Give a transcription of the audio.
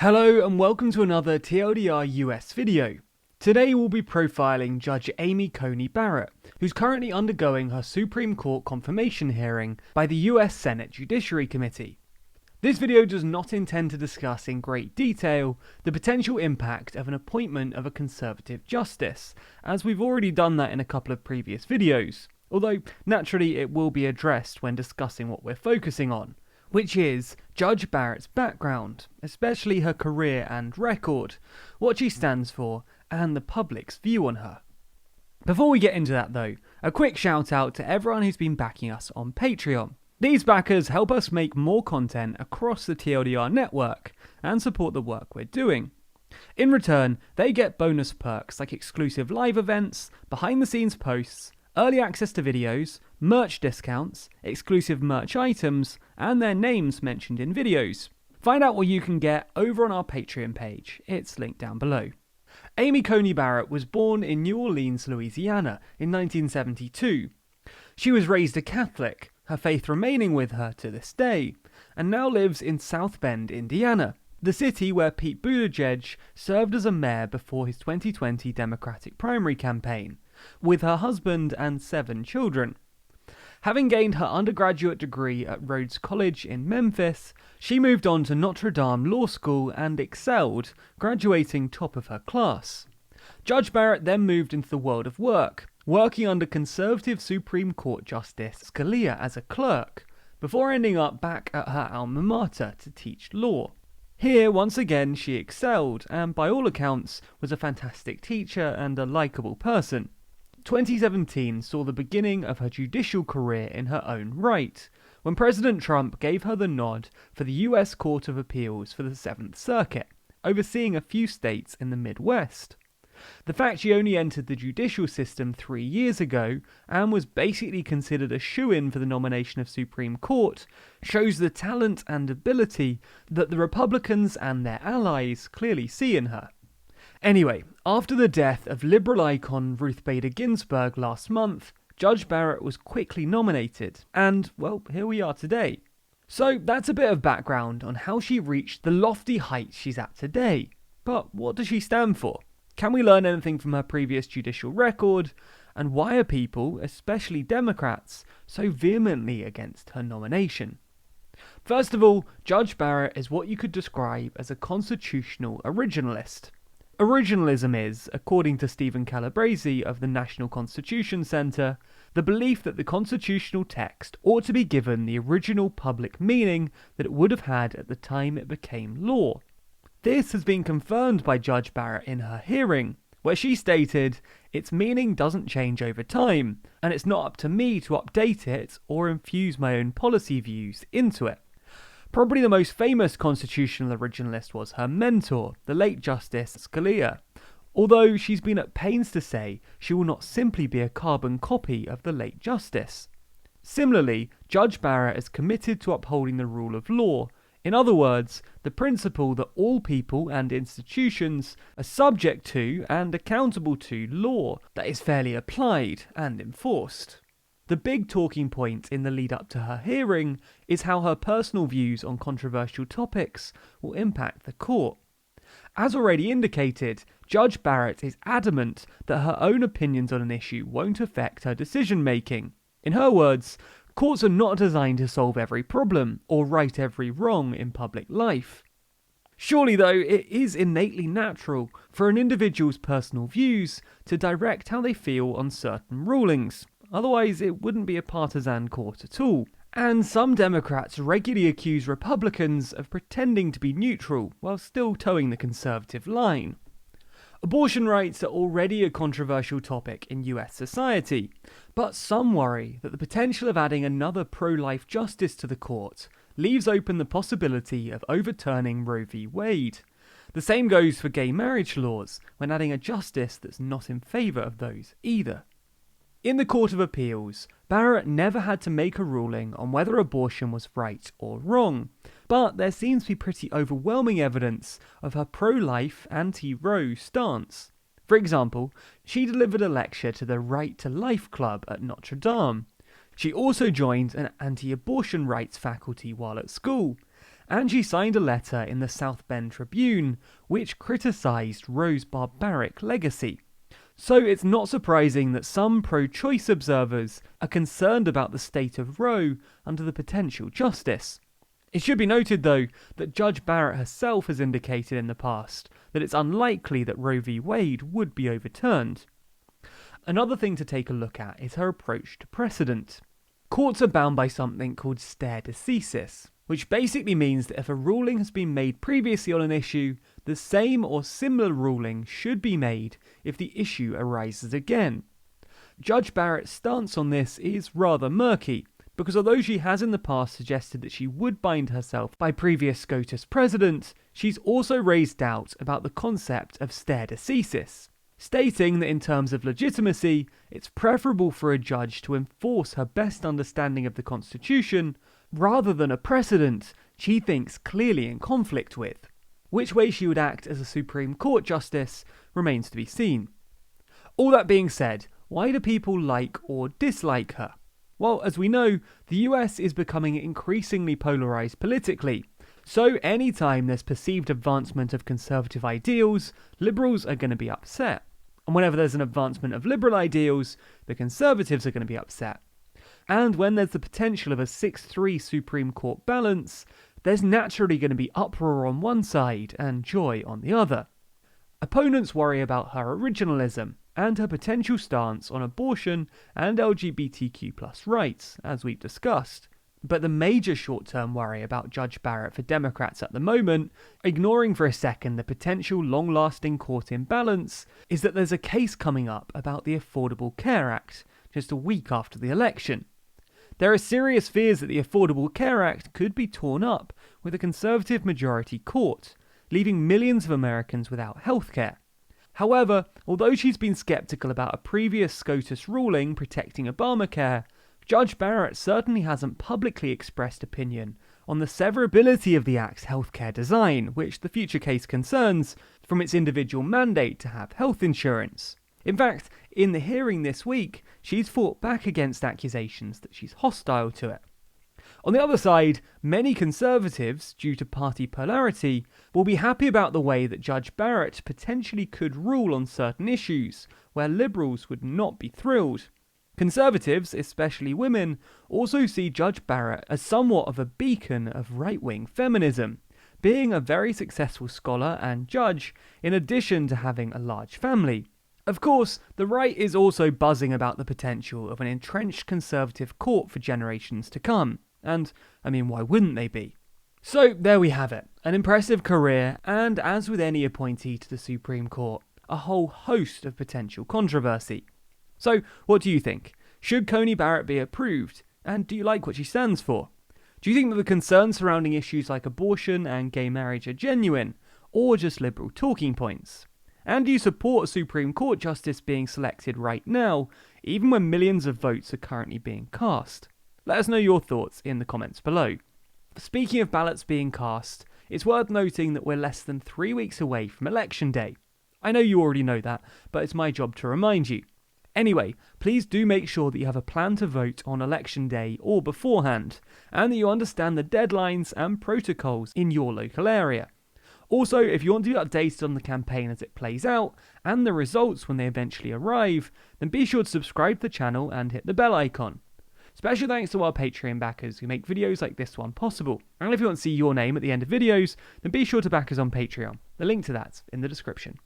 Hello and welcome to another TLDR US video. Today we'll be profiling Judge Amy Coney Barrett, who's currently undergoing her Supreme Court confirmation hearing by the US Senate Judiciary Committee. This video does not intend to discuss in great detail the potential impact of an appointment of a conservative justice, as we've already done that in a couple of previous videos, although naturally it will be addressed when discussing what we're focusing on, which is Judge Barrett's background, especially her career and record, what she stands for, and the public's view on her. Before we get into that though, a quick shout out to everyone who's been backing us on Patreon. These backers help us make more content across the TLDR network and support the work we're doing. In return, they get bonus perks like exclusive live events, behind the scenes posts, early access to videos, merch discounts, exclusive merch items, and their names mentioned in videos. Find out what you can get over on our Patreon page. It's linked down below. Amy Coney Barrett was born in New Orleans, Louisiana in 1972. She was raised a Catholic, her faith remaining with her to this day, and now lives in South Bend, Indiana, the city where Pete Buttigieg served as a mayor before his 2020 Democratic primary campaign, with her husband and 7 children. Having gained her undergraduate degree at Rhodes College in Memphis, she moved on to Notre Dame Law School and excelled, graduating top of her class. Judge Barrett then moved into the world of work, working under conservative Supreme Court Justice Scalia as a clerk, before ending up back at her alma mater to teach law. Here, once again, she excelled, and by all accounts, was a fantastic teacher and a likeable person. 2017 saw the beginning of her judicial career in her own right, when President Trump gave her the nod for the US Court of Appeals for the 7th Circuit, overseeing a few states in the Midwest. The fact she only entered the judicial system 3 years ago and was basically considered a shoo-in for the nomination of Supreme Court shows the talent and ability that the Republicans and their allies clearly see in her. Anyway, after the death of liberal icon Ruth Bader Ginsburg last month, Judge Barrett was quickly nominated, and, well, here we are today. So that's a bit of background on how she reached the lofty heights she's at today. But what does she stand for? Can we learn anything from her previous judicial record? And why are people, especially Democrats, so vehemently against her nomination? First of all, Judge Barrett is what you could describe as a constitutional originalist. Originalism is, according to Stephen Calabresi of the National Constitution Center, the belief that the constitutional text ought to be given the original public meaning that it would have had at the time it became law. This has been confirmed by Judge Barrett in her hearing, where she stated, "Its meaning doesn't change over time, and it's not up to me to update it or infuse my own policy views into it." Probably the most famous constitutional originalist was her mentor, the late Justice Scalia, although she's been at pains to say she will not simply be a carbon copy of the late Justice. Similarly, Judge Barrett is committed to upholding the rule of law. In other words, the principle that all people and institutions are subject to and accountable to law that is fairly applied and enforced. The big talking point in the lead up to her hearing is how her personal views on controversial topics will impact the court. As already indicated, Judge Barrett is adamant that her own opinions on an issue won't affect her decision making. In her words, courts are not designed to solve every problem or right every wrong in public life. Surely, though, it is innately natural for an individual's personal views to direct how they feel on certain rulings. Otherwise, it wouldn't be a partisan court at all. And some Democrats regularly accuse Republicans of pretending to be neutral while still towing the conservative line. Abortion rights are already a controversial topic in US society, but some worry that the potential of adding another pro-life justice to the court leaves open the possibility of overturning Roe v. Wade. The same goes for gay marriage laws, when adding a justice that's not in favour of those either. In the Court of Appeals, Barrett never had to make a ruling on whether abortion was right or wrong, but there seems to be pretty overwhelming evidence of her pro-life, anti-Roe stance. For example, she delivered a lecture to the Right to Life Club at Notre Dame. She also joined an anti-abortion rights faculty while at school, and she signed a letter in the South Bend Tribune which criticised Roe's barbaric legacy. So it's not surprising that some pro-choice observers are concerned about the state of Roe under the potential justice. It should be noted, though, that Judge Barrett herself has indicated in the past that it's unlikely that Roe v. Wade would be overturned. Another thing to take a look at is her approach to precedent. Courts are bound by something called stare decisis, which basically means that if a ruling has been made previously on an issue, the same or similar ruling should be made if the issue arises again. Judge Barrett's stance on this is rather murky, because although she has in the past suggested that she would bind herself by previous SCOTUS precedent, she's also raised doubt about the concept of stare decisis, stating that in terms of legitimacy, it's preferable for a judge to enforce her best understanding of the Constitution rather than a precedent she thinks clearly in conflict with. Which way she would act as a Supreme Court justice remains to be seen. All that being said, why do people like or dislike her? Well, as we know, the US is becoming increasingly polarised politically, so anytime there's perceived advancement of conservative ideals, liberals are going to be upset. And whenever there's an advancement of liberal ideals, the conservatives are going to be upset. And when there's the potential of a 6-3 Supreme Court balance, there's naturally going to be uproar on one side and joy on the other. Opponents worry about her originalism and her potential stance on abortion and LGBTQ+ rights, as we've discussed. But the major short-term worry about Judge Barrett for Democrats at the moment, ignoring for a second the potential long-lasting court imbalance, is that there's a case coming up about the Affordable Care Act, just a week after the election. There are serious fears that the Affordable Care Act could be torn up with a Conservative majority court, leaving millions of Americans without healthcare. However, although she's been sceptical about a previous SCOTUS ruling protecting Obamacare, Judge Barrett certainly hasn't publicly expressed opinion on the severability of the Act's healthcare design, which the future case concerns, from its individual mandate to have health insurance. In fact, in the hearing this week, she's fought back against accusations that she's hostile to it. On the other side, many conservatives, due to party polarity, will be happy about the way that Judge Barrett potentially could rule on certain issues, where liberals would not be thrilled. Conservatives, especially women, also see Judge Barrett as somewhat of a beacon of right-wing feminism, being a very successful scholar and judge, in addition to having a large family. Of course, the right is also buzzing about the potential of an entrenched conservative court for generations to come. And, why wouldn't they be? So, there we have it. An impressive career, and as with any appointee to the Supreme Court, a whole host of potential controversy. So, what do you think? Should Coney Barrett be approved? And do you like what she stands for? Do you think that the concerns surrounding issues like abortion and gay marriage are genuine, or just liberal talking points? And do you support a Supreme Court justice being selected right now, even when millions of votes are currently being cast? Let us know your thoughts in the comments below. Speaking of ballots being cast, it's worth noting that we're less than 3 weeks away from Election Day. I know you already know that, but it's my job to remind you. Anyway, please do make sure that you have a plan to vote on Election Day or beforehand, and that you understand the deadlines and protocols in your local area. Also, if you want to be updated on the campaign as it plays out, and the results when they eventually arrive, then be sure to subscribe to the channel and hit the bell icon. Special thanks to our Patreon backers who make videos like this one possible. And if you want to see your name at the end of videos, then be sure to back us on Patreon. The link to that's in the description.